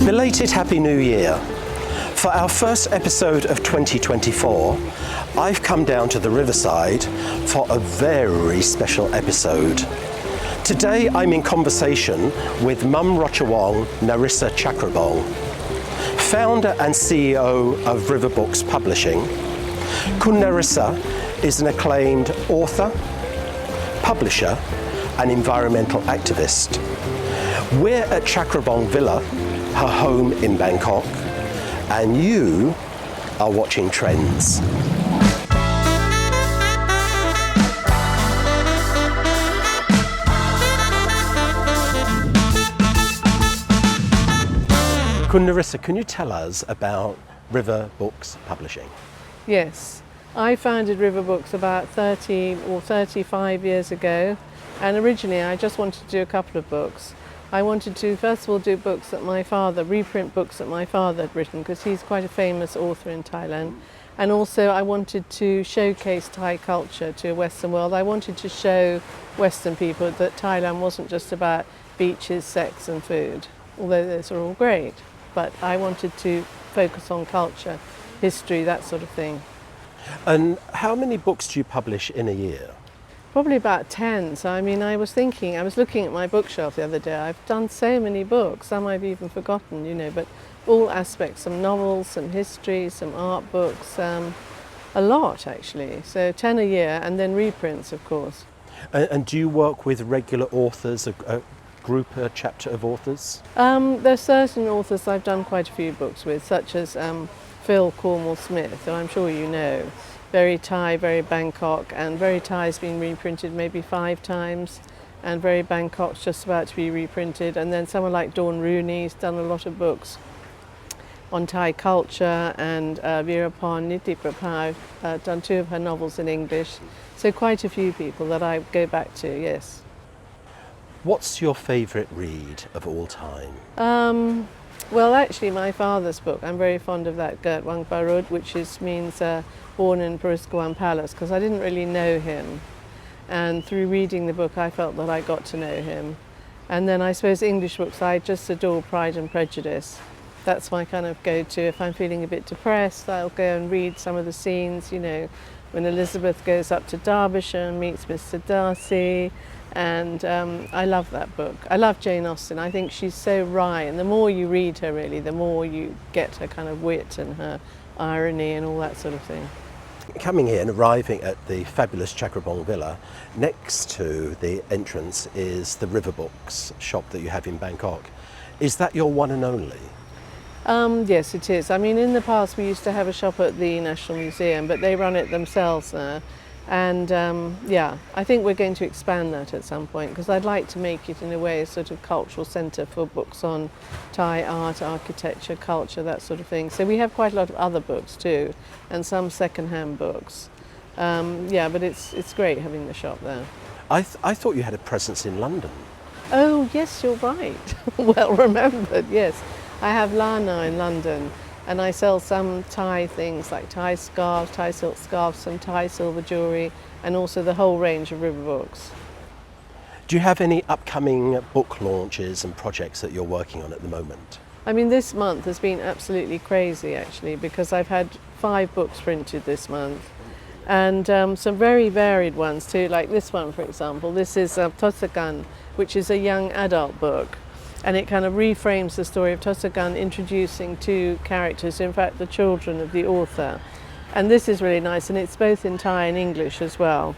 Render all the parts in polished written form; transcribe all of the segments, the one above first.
Belated Happy New Year. For our first episode of 2024, I've come down to the riverside for a very special episode. Today I'm in conversation with Mum Rochawong Narisa Chakrabong, founder and CEO of River Books Publishing. Khun Narisa is an acclaimed author, publisher and environmental activist. We're at Chakrabong Villa, her home in Bangkok, and you are watching Trends. Khun Narisa, can you tell us about River Books Publishing? Yes, I founded River Books about 30 or 35 years ago, and originally I just wanted to do a couple of books. I wanted to first of all do books that my father, reprint books that my father had written, because he's quite a famous author in Thailand. And also I wanted to showcase Thai culture to a Western world. I wanted to show Western people that Thailand wasn't just about beaches, sex and food, although those are all great. But I wanted to focus on culture, history, that sort of thing. And how many books do you publish in a year? Probably about 10. So I mean, I was looking at my bookshelf the other day. I've done so many books, some I've even forgotten, but all aspects, some novels, some history, some art books, a lot actually. So 10 a year, and then reprints, of course. And do you work with regular authors, a group, a chapter of authors? There's certain authors I've done quite a few books with, such as Phil Cornwall Smith, who I'm sure you know. Very Thai, very Bangkok, and very Thai's been reprinted maybe 5 times, and very Bangkok's just about to be reprinted. And then someone like Dawn Rooney's done a lot of books on Thai culture, and Veerapon Nitiprabha done 2 of her novels in English. So quite a few people that I go back to, yes. What's your favourite read of all time? Well, actually, my father's book, I'm very fond of that, Gert Wang Barud, which means born in Puriskawan Palace, because I didn't really know him. And through reading the book, I felt that I got to know him. And then I suppose English books, I just adore Pride and Prejudice. That's my kind of go-to. If I'm feeling a bit depressed, I'll go and read some of the scenes, when Elizabeth goes up to Derbyshire and meets Mr. Darcy. And I love that book. I love Jane Austen. I think she's so wry, and the more you read her, really, the more you get her kind of wit and her irony and all that sort of thing. Coming here and arriving at the fabulous Chakrabong Villa, next to the entrance is the River Books shop that you have in Bangkok. Is that your one and only? Yes, it is. I mean, in the past we used to have a shop at the National Museum, but they run it themselves now. And I think we're going to expand that at some point, because I'd like to make it in a way a sort of cultural centre for books on Thai art, architecture, culture, that sort of thing. So we have quite a lot of other books too, and some second-hand books. But it's great having the shop there. I thought you had a presence in London. Oh yes, you're right. Well remembered, yes. I have Lana in London. And I sell some Thai things like Thai scarves, Thai silk scarves, some Thai silver jewellery, and also the whole range of River Books. Do you have any upcoming book launches and projects that you're working on at the moment? I mean, this month has been absolutely crazy actually, because I've had 5 books printed this month, and some very varied ones too, like this one for example. This is Tosagan, which is a young adult book. And it kind of reframes the story of Tosagan, introducing 2 characters, in fact the children of the author. And this is really nice, and it's both in Thai and English as well.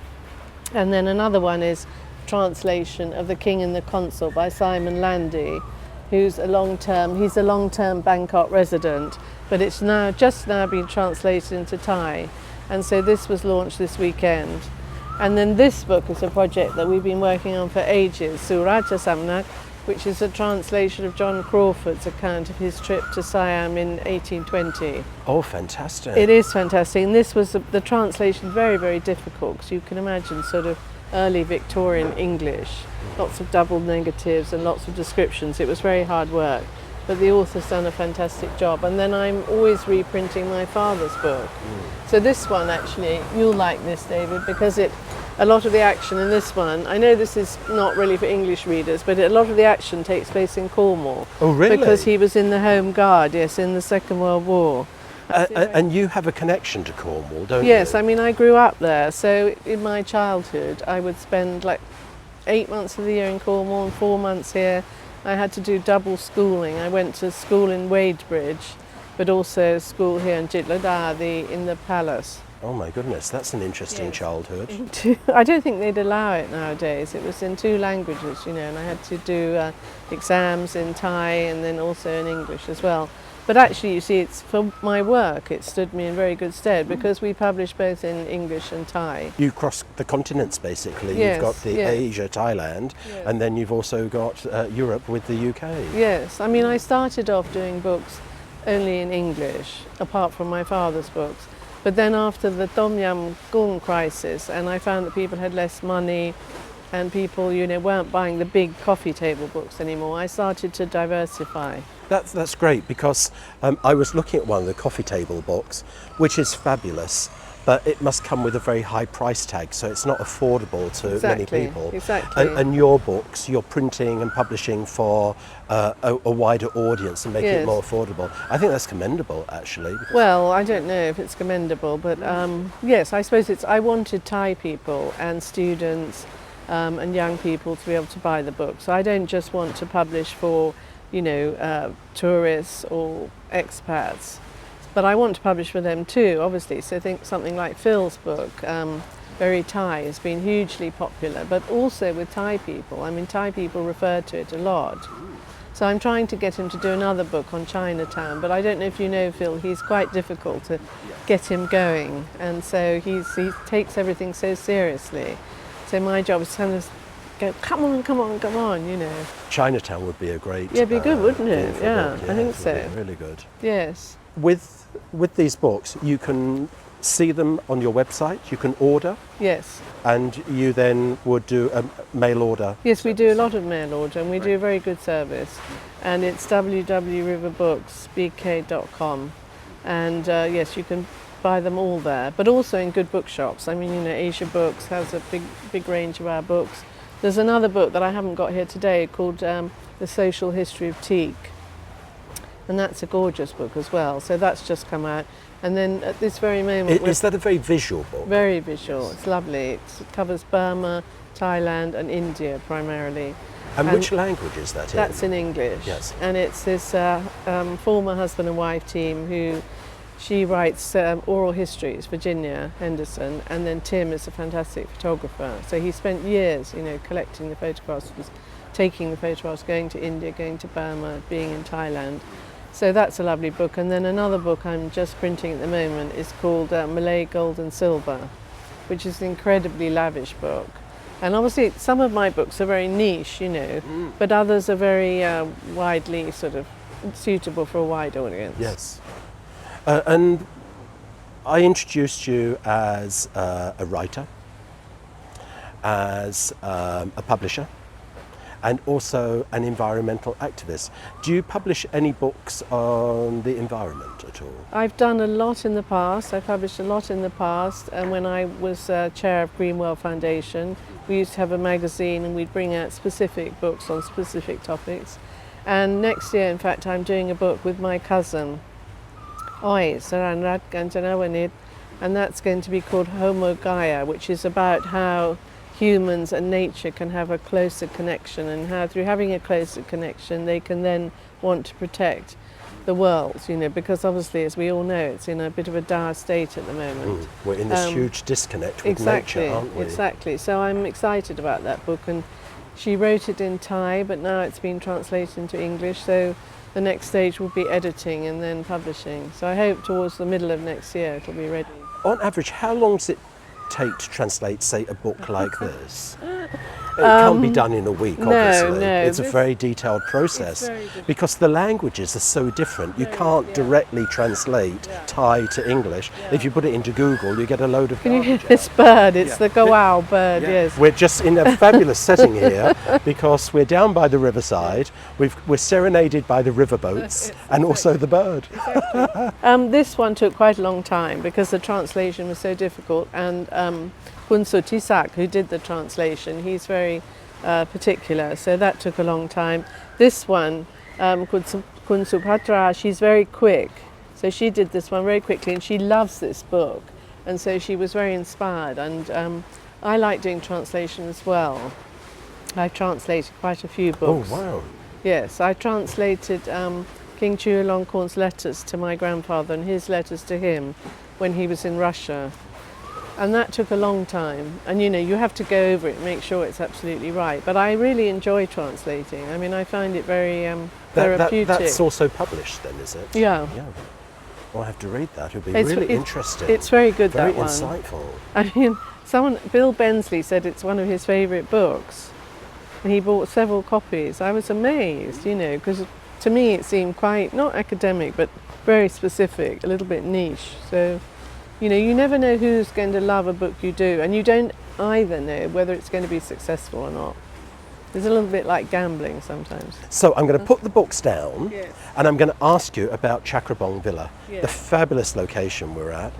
And then another one is translation of The King and the Consort by Simon Landy, who's a long-term Bangkok resident, but it's just now been translated into Thai. And so this was launched this weekend. And then this book is a project that we've been working on for ages, Suraja Samnak, which is a translation of John Crawford's account of his trip to Siam in 1820. Oh, fantastic. It is fantastic. And this was the translation very, very difficult, because you can imagine sort of early Victorian English, lots of double negatives and lots of descriptions. It was very hard work, but the author's done a fantastic job. And then I'm always reprinting my father's book. So this one actually, you'll like this, David, because it a lot of the action in this one, I know this is not really for English readers, but a lot of the action takes place in Cornwall. Oh, really? Because he was in the Home Guard, yes, in the Second World War. And you have a connection to Cornwall, don't you? Yes, I mean, I grew up there, so in my childhood I would spend like 8 months of the year in Cornwall and 4 months here. I had to do double schooling. I went to school in Wadebridge, but also school here in Jitladadi in the palace. Oh my goodness, that's an interesting childhood. I don't think they'd allow it nowadays. It was in 2 languages, you know, and I had to do exams in Thai and then also in English as well. But actually, you see, it's for my work, it stood me in very good stead because we publish both in English and Thai. You cross the continents basically. Yes, you've got the yes. Asia, Thailand, Yes. and then you've also got Europe with the UK. Yes, I mean, I started off doing books only in English, apart from my father's books. But then after the Tom Yum Goong crisis, and I found that people had less money and people, you know, weren't buying the big coffee table books anymore, I started to diversify. That's great because I was looking at one of the coffee table books, which is fabulous, but it must come with a very high price tag, so it's not affordable to many people. Exactly. And your books, you're printing and publishing for a wider audience and making it Yes. more affordable. I think that's commendable, actually. Well, I don't know if it's commendable, but yes, I suppose I wanted Thai people and students and young people to be able to buy the book. So I don't just want to publish for, you know, tourists or expats, but I want to publish for them too, obviously. So I think something like Phil's book, Very Thai, has been hugely popular, but also with Thai people. I mean, Thai people refer to it a lot. So I'm trying to get him to do another book on Chinatown, but I don't know if you know Phil, he's quite difficult to get him going, and so he takes everything so seriously. So my job is to kind of go, come on, you know. Chinatown would be a great... Yeah, it'd be good, wouldn't it? thing for a Yeah, book. I think it would so. be really good. Yes. With these books, you can see them on your website, you can order, Yes. and you then would do a mail order. Yes, we do a lot of mail order and we do a very good service. And it's www.riverbooksbk.com. And yes, you can buy them all there, but also in good bookshops. I mean, you know, Asia Books has a big range of our books. There's another book that I haven't got here today called The Social History of Teak. And that's a gorgeous book as well. So that's just come out. And then at this very moment... Is that a very visual book? Very visual. It's lovely. It covers Burma, Thailand and India primarily. And which language is that in? That's in English. Yes. And it's this former husband and wife team who... She writes oral histories, Virginia Henderson, and then Tim is a fantastic photographer. So he spent years, you know, collecting the photographs, taking the photographs, going to India, going to Burma, being in Thailand. So that's a lovely book. And then another book I'm just printing at the moment is called Malay Gold and Silver, which is an incredibly lavish book. And obviously some of my books are very niche, you know, but others are very widely sort of suitable for a wide audience. Yes. And I introduced you as a writer, as a publisher, and also an environmental activist. Do you publish any books on the environment at all? I've done a lot in the past. I published a lot in the past, and when I was chair of Green World Foundation, we used to have a magazine and we'd bring out specific books on specific topics. And next year, in fact, I'm doing a book with my cousin, and that's going to be called Homo Gaia, which is about how humans and nature can have a closer connection, and how through having a closer connection they can then want to protect the world, you know, because obviously, as we all know, it's in a bit of a dire state at the moment. We're in this huge disconnect with Exactly, nature, aren't we? exactly. So I'm excited about that book, and she wrote it in Thai, but now it's been translated into English, so the next stage will be editing and then publishing. So I hope towards the middle of next year it'll be ready. On average, how long does it take to translate, say, a book like this? It can't be done in a week, obviously. No, it's a very detailed process because the languages are so different. You can't directly translate Thai to English. If you put it into Google, you get a load of Can you hear garbage this bird? It's the Gawao bird, yes. We're just in a fabulous setting here because we're down by the riverside. We're serenaded by the riverboats and also the bird. This one took quite a long time because the translation was so difficult, and Khun Suthisak, who did the translation. He's very particular, so that took a long time. This one, Khun Supatra, she's very quick. So she did this one very quickly, and she loves this book. And so she was very inspired. And I like doing translation as well. I've translated quite a few books. Oh, wow. Yes, I translated King Chulalongkorn's letters to my grandfather and his letters to him when he was in Russia. And that took a long time. And you have to go over it and make sure it's absolutely right. But I really enjoy translating. I mean, I find it very therapeutic. That's also published then, is it? Yeah. Yeah. Well, I have to read that. It'll be really interesting. It's very good, very that one. Very insightful. I mean, Bill Bensley said it's one of his favourite books. And he bought several copies. I was amazed, because to me it seemed quite, not academic, but very specific, a little bit niche. So, you never know who's going to love a book you do, and you don't either know whether it's going to be successful or not. It's a little bit like gambling sometimes. So I'm going to put the books down, Yes. and I'm going to ask you about Chakrabong Villa, Yes. the fabulous location we're at.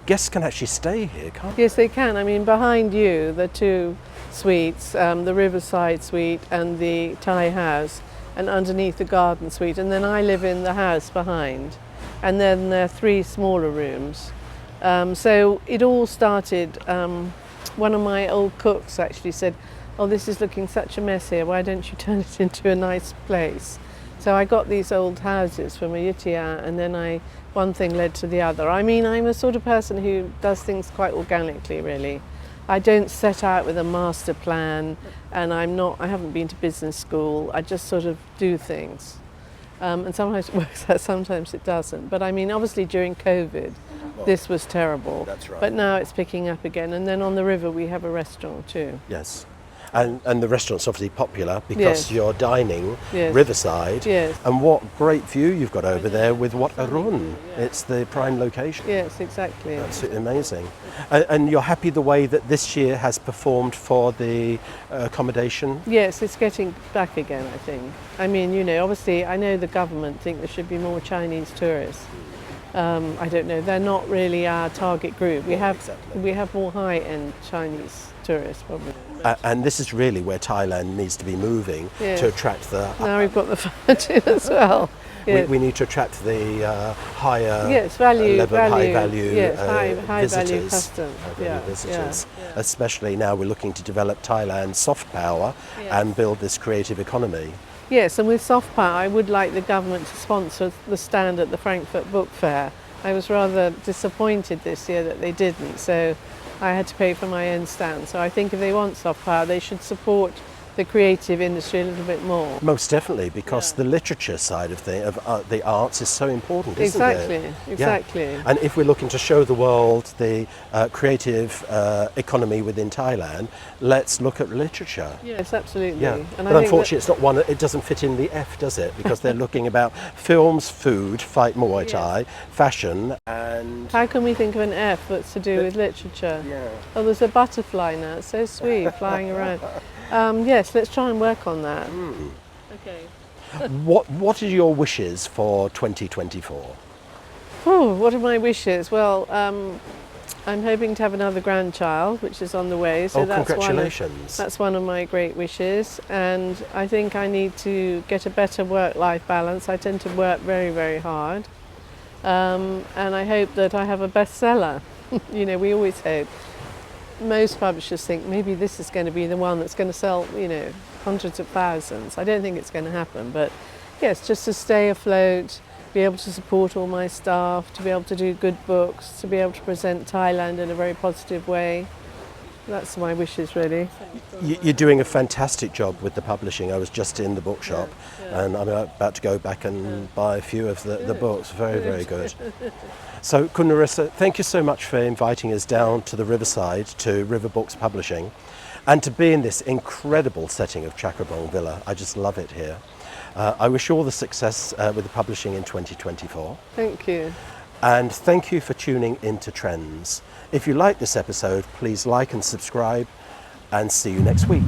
Guests can actually stay here, can't they? Yes, they can. I mean, behind you, the two suites, the Riverside suite and the Thai house, and underneath the garden suite. And then I live in the house behind. And then there are 3 smaller rooms. So it all started, one of my old cooks actually said, "Oh, this is looking such a mess here, why don't you turn it into a nice place?" So I got these old houses from Ayutthaya, and then one thing led to the other. I mean, I'm a sort of person who does things quite organically, really. I don't set out with a master plan, and I haven't been to business school. I just sort of do things. And sometimes it works out, sometimes it doesn't. But I mean, obviously during COVID, this was terrible. That's right. But now it's picking up again. And then on the river, we have a restaurant too. Yes. And the restaurant's obviously popular because Yes. you're dining Yes. riverside. Yes. And what great view you've got over there with Wat Arun. It's the prime location. Yes, exactly. Absolutely amazing. And you're happy the way that this year has performed for the accommodation? Yes, it's getting back again, I think. I mean, obviously I know the government think there should be more Chinese tourists. I don't know, they're not really our target group. We have more high-end Chinese tourists probably. And this is really where Thailand needs to be moving Yes. to attract the... Now we've got the fountain as well. Yes. We need to attract the higher Yes, high value visitors, value custom. high-value Yeah, visitors. yeah. Especially now we're looking to develop Thailand's soft power and build this creative economy. Yes, and with soft power, I would like the government to sponsor the stand at the Frankfurt Book Fair. I was rather disappointed this year that they didn't, so I had to pay for my own stand. So I think if they want soft power, they should support the creative industry a little bit more. Most definitely, because the literature side of the arts is so important, isn't it? Exactly. Yeah. And if we're looking to show the world the creative economy within Thailand, let's look at literature. Yes, absolutely. Yeah. And But unfortunately, it's not one. It doesn't fit in the F, does it? Because they're looking about films, food, fight Muay Thai, fashion, and how can we think of an F that's to do with literature? yeah. Oh, there's a butterfly now. It's so sweet, flying around. Yes, let's try and work on that. Okay. What are your wishes for 2024? Oh, what are my wishes? Well, I'm hoping to have another grandchild, which is on the way. So Congratulations. That's one of my great wishes. And I think I need to get a better work-life balance. I tend to work very, very hard. And I hope that I have a bestseller. We always hope. Most publishers think maybe this is going to be the one that's going to sell, hundreds of thousands. I don't think it's going to happen, but yes, just to stay afloat, be able to support all my staff, to be able to do good books, to be able to present Thailand in a very positive way. That's my wishes, really. You're doing a fantastic job with the publishing. I was just in the bookshop and I'm about to go back and buy a few of the books. Very, very good. So, Khun Narisa, thank you so much for inviting us down to the Riverside, to River Books Publishing, and to be in this incredible setting of Chakrabong Villa. I just love it here. I wish you all the success with the publishing in 2024. Thank you. And thank you for tuning into Trends. If you like this episode, please like and subscribe, and see you next week.